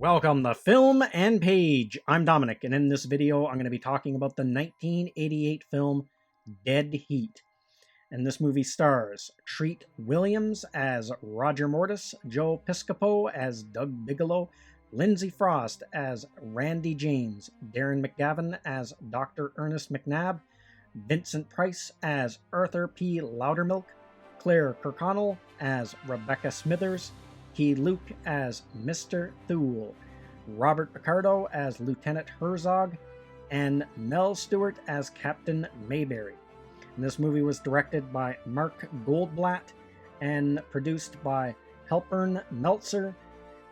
Welcome to Film and Page. I'm Dominic, and in this video, I'm going to be talking about the 1988 film Dead Heat. And this movie stars Treat Williams as Roger Mortis, Joe Piscopo as Doug Bigelow, Lindsay Frost as Randi James, Darren McGavin as Dr. Ernest McNab, Vincent Price as Arthur P. Loudermilk, Clare Kirkconnell as Rebecca Smythers, Keye Luke as Mr. Thule, Robert Picardo as Lieutenant Herzog, and Mel Stewart as Captain Mayberry. And this movie was directed by Mark Goldblatt and produced by Helpern, Meltzer,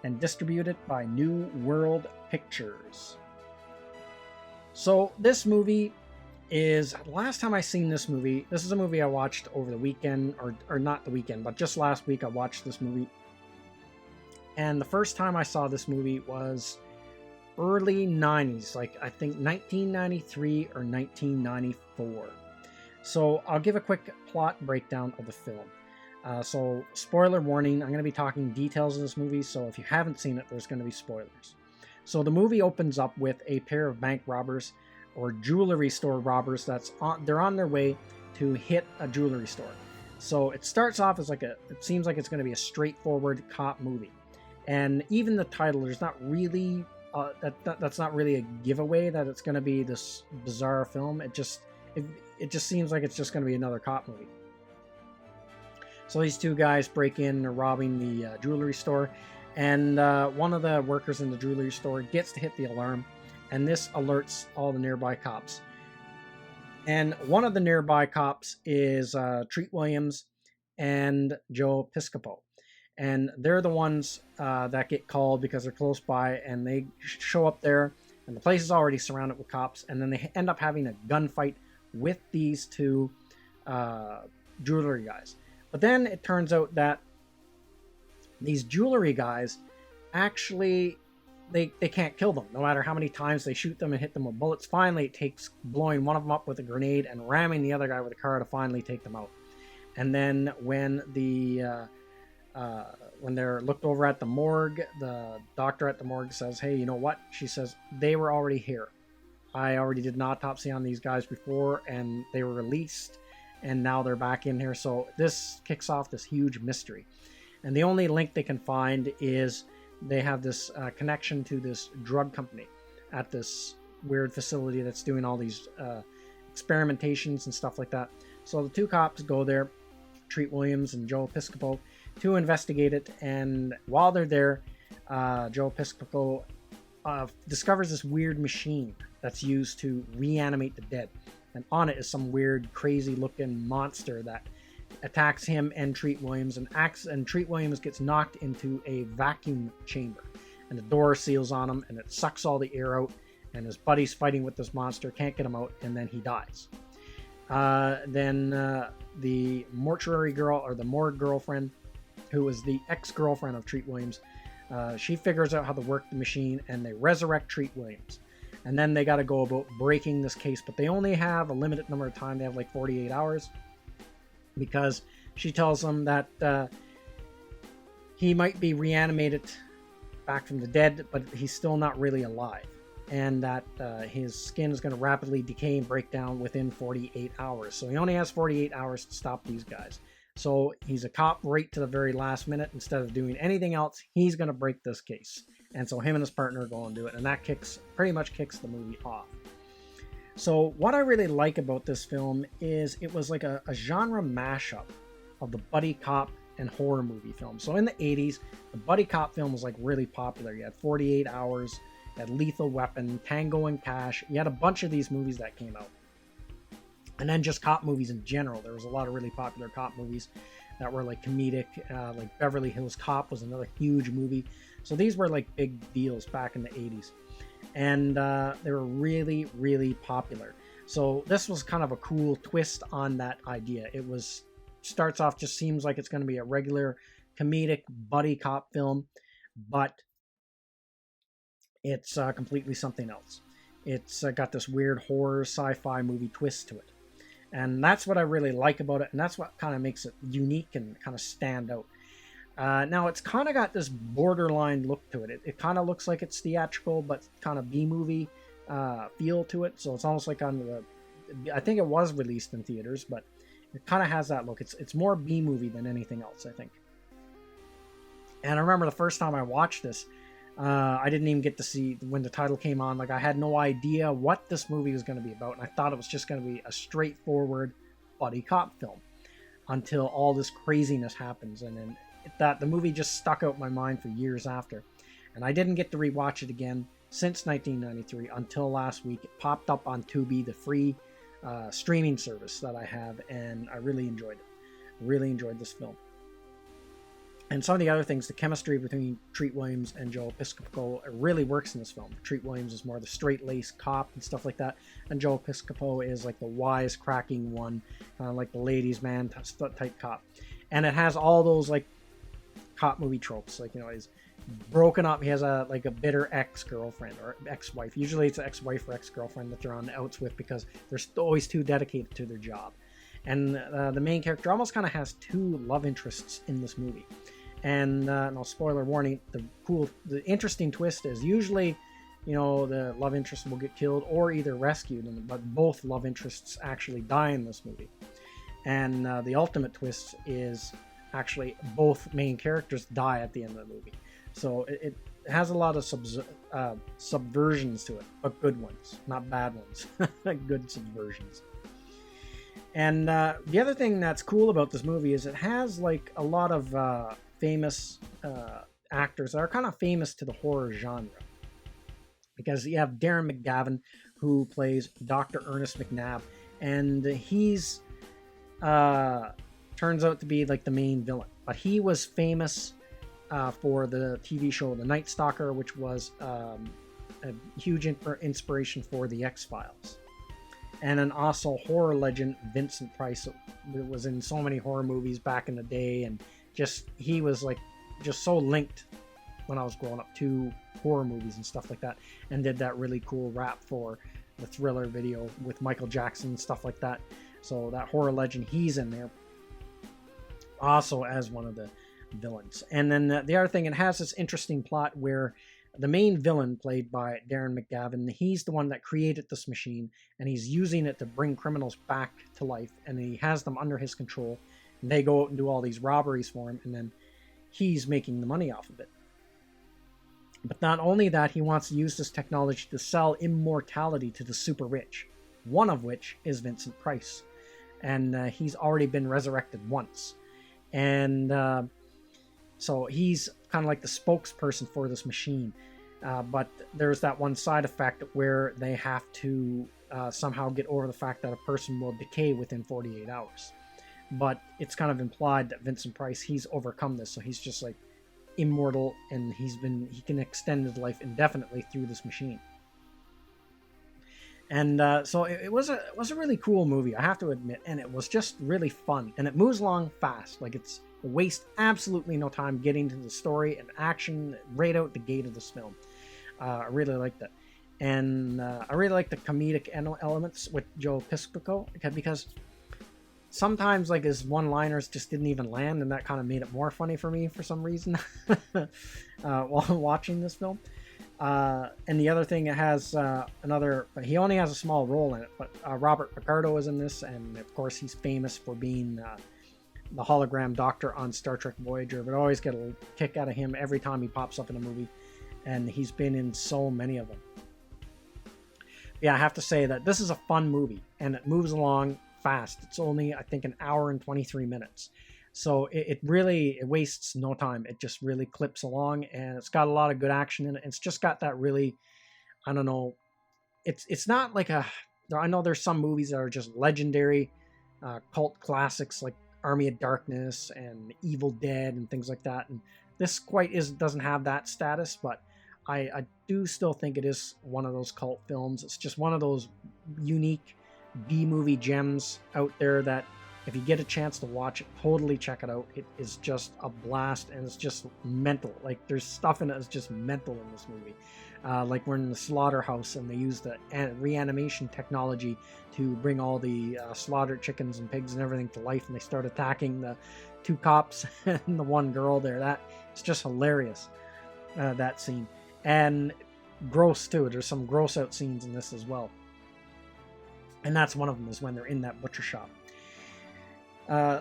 and distributed by New World Pictures. So this movie is, last time I seen this movie, this is a movie I watched over the weekend, or not the weekend, but just last week I watched this movie. And the first time I saw this movie was early 90s, like I think 1993 or 1994. So I'll give a quick plot breakdown of the film. So spoiler warning, I'm going to be talking details of this movie, so if you haven't seen it, there's going to be spoilers. So the movie opens up with a pair of bank robbers or jewelry store robbers they're on their way to hit a jewelry store. So it starts off as it seems like it's going to be a straightforward cop movie. And even the title, there's not really that's not really a giveaway that it's going to be this bizarre film. It just seems like it's just going to be another cop movie. So these two guys break in, they're robbing the jewelry store, and one of the workers in the jewelry store gets to hit the alarm, and this alerts all the nearby cops. And one of the nearby cops is Treat Williams and Joe Piscopo. And they're the ones that get called because they're close by, and they show up there, and the place is already surrounded with cops, and then they end up having a gunfight with these two jewelry guys. But then it turns out that these jewelry guys actually, they can't kill them, no matter how many times they shoot them and hit them with bullets. Finally, it takes blowing one of them up with a grenade and ramming the other guy with a car to finally take them out. And then when when they're looked over at the morgue, the doctor at the morgue says, "Hey, you know what?" She says, "They were already here. I already did an autopsy on these guys before, and they were released, and now they're back in here." So this kicks off this huge mystery. And the only link they can find is they have this connection to this drug company at this weird facility that's doing all these experimentations and stuff like that. So the two cops go there, Treat Williams and Joe Piscopo, to investigate it. And while they're there, Joe Piscopo discovers this weird machine that's used to reanimate the dead. And on it is some weird, crazy-looking monster that attacks him and Treat Williams, and Treat Williams gets knocked into a vacuum chamber. And the door seals on him, and it sucks all the air out, and his buddy's fighting with this monster, can't get him out, and then he dies. Then the mortuary girl, or the morgue girlfriend, who is the ex-girlfriend of Treat Williams, she figures out how to work the machine, and they resurrect Treat Williams. And then they got to go about breaking this case, but they only have a limited number of time. They have like 48 hours, because she tells them that he might be reanimated back from the dead, but he's still not really alive, and that his skin is going to rapidly decay and break down within 48 hours. So he only has 48 hours to stop these guys. So he's a cop right to the very last minute. Instead of doing anything else, he's going to break this case. And so him and his partner go and do it. And that pretty much kicks the movie off. So what I really like about this film is it was like a genre mashup of the buddy cop and horror movie film. So in the 80s, the buddy cop film was like really popular. You had 48 Hours, you had Lethal Weapon, Tango and Cash. You had a bunch of these movies that came out. And then just cop movies in general. There was a lot of really popular cop movies that were like comedic, like Beverly Hills Cop was another huge movie. So these were like big deals back in the 80s. And they were really, really popular. So this was kind of a cool twist on that idea. Starts off, just seems like it's going to be a regular comedic buddy cop film, but it's completely something else. It's got this weird horror sci-fi movie twist to it. And that's what I really like about it, and that's what kind of makes it unique and kind of stand out. Now it's kind of got this borderline look to it. It kind of looks like it's theatrical, but kind of B-movie feel to it. So it's almost like on the, I think it was released in theaters, but it kind of has that look. It's more B-movie than anything else, I think. And I remember the first time I watched this, I didn't even get to see when the title came on. Like, I had no idea what this movie was going to be about, and I thought it was just going to be a straightforward buddy cop film until all this craziness happens, and then the movie just stuck out in my mind for years after. And I didn't get to rewatch it again since 1993 until last week. It popped up on Tubi, the free streaming service that I have, and I really enjoyed it. Really enjoyed this film. And some of the other things, the chemistry between Treat Williams and Joe Piscopo really works in this film. Treat Williams is more the straight-laced cop and stuff like that, and Joe Piscopo is like the wise-cracking one, kind of like the ladies' man type cop. And it has all those like cop movie tropes, like, you know, he's broken up. He has a bitter ex-girlfriend or ex-wife. Usually it's an ex-wife or ex-girlfriend that they're on the outs with because they're always too dedicated to their job. And the main character almost kind of has two love interests in this movie. And no spoiler warning, the interesting twist is usually, you know, the love interest will get killed or either rescued, but both love interests actually die in this movie. And the ultimate twist is actually both main characters die at the end of the movie. So it has a lot of subversions to it, but good ones, not bad ones. Good subversions. And the other thing that's cool about this movie is it has like a lot of famous actors that are kind of famous to the horror genre. Because you have Darren McGavin, who plays Dr. Ernest McNab, and he's turns out to be like the main villain. But he was famous for the TV show The Night Stalker, which was a huge inspiration for The X-Files. And then also horror legend Vincent Price was in so many horror movies back in the day, and he was like just so linked when I was growing up to horror movies and stuff like that, and did that really cool rap for the Thriller video with Michael Jackson and stuff like that. So that horror legend, he's in there also as one of the villains. And then the other thing, it has this interesting plot where the main villain, played by Darren McGavin, he's the one that created this machine, and he's using it to bring criminals back to life, and he has them under his control. And they go out and do all these robberies for him, and then he's making the money off of it. But not only that, he wants to use this technology to sell immortality to the super rich, one of which is Vincent Price. And he's already been resurrected once. And so he's kind of like the spokesperson for this machine. But there's that one side effect where they have to somehow get over the fact that a person will decay within 48 hours. But it's kind of implied that Vincent Price, he's overcome this, so he's just like immortal, and he can extend his life indefinitely through this machine. And so it was a really cool movie, I have to admit, and it was just really fun, and it moves along fast. Like, it wastes absolutely no time getting to the story and action right out the gate of this film. I really liked it. And I really like the comedic elements with Joe Piscopo, because sometimes like his one-liners just didn't even land, and that kind of made it more funny for me for some reason while watching this film. And the other thing, it has he only has a small role in it, but Robert Picardo is in this, and of course he's famous for being the hologram doctor on Star Trek Voyager, but I always get a kick out of him every time he pops up in a movie, and he's been in so many of them. Yeah, I have to say that this is a fun movie, and it moves along fast. It's only, I think, an hour and 23 minutes. So it wastes no time. It just really clips along, and it's got a lot of good action in it. It's just got that really, I don't know, it's not like I know there's some movies that are just legendary cult classics like Army of Darkness and Evil Dead and things like that. And this doesn't have that status, but I do still think it is one of those cult films. It's just one of those unique B-movie gems out there that if you get a chance to watch it, totally check it out. It is just a blast, and it's just mental. Like, there's stuff in it that's just mental in this movie. Like, we're in the slaughterhouse, and they use the reanimation technology to bring all the slaughtered chickens and pigs and everything to life, and they start attacking two cops and the one girl there. That it's just hilarious, that scene. And gross too. There's some gross out scenes in this as well. And that's one of them, is when they're in that butcher shop.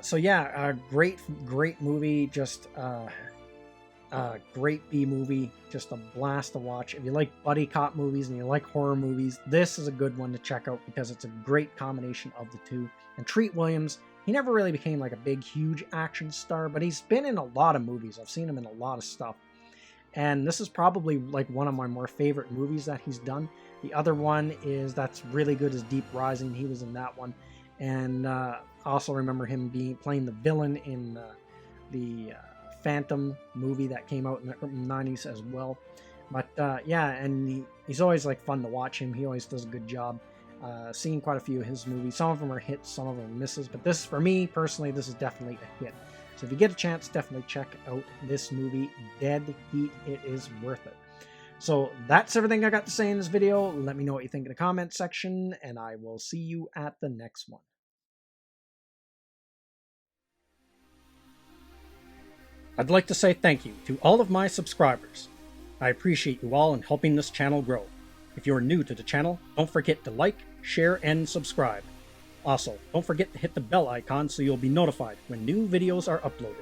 So yeah, a great movie. Just great B movie. Just a blast to watch. If you like buddy cop movies and you like horror movies, this is a good one to check out because it's a great combination of the two. And Treat Williams, he never really became like a big, huge action star, but he's been in a lot of movies. I've seen him in a lot of stuff. And this is probably like one of my more favorite movies that he's done. The other one that's really good is Deep Rising. He was in that one. And I also remember him playing the villain in the Phantom movie that came out in the 90s as well. But yeah, and he's always like fun to watch him. He always does a good job. Seen quite a few of his movies. Some of them are hits, some of them are misses. But this, for me personally, this is definitely a hit. So if you get a chance, definitely check out this movie, Dead Heat. It is worth it. So that's everything I got to say in this video. Let me know what you think in the comment section, and I will see you at the next one. I'd like to say thank you to all of my subscribers. I appreciate you all in helping this channel grow. If you're new to the channel, don't forget to like, share, and subscribe. Also, don't forget to hit the bell icon so you'll be notified when new videos are uploaded.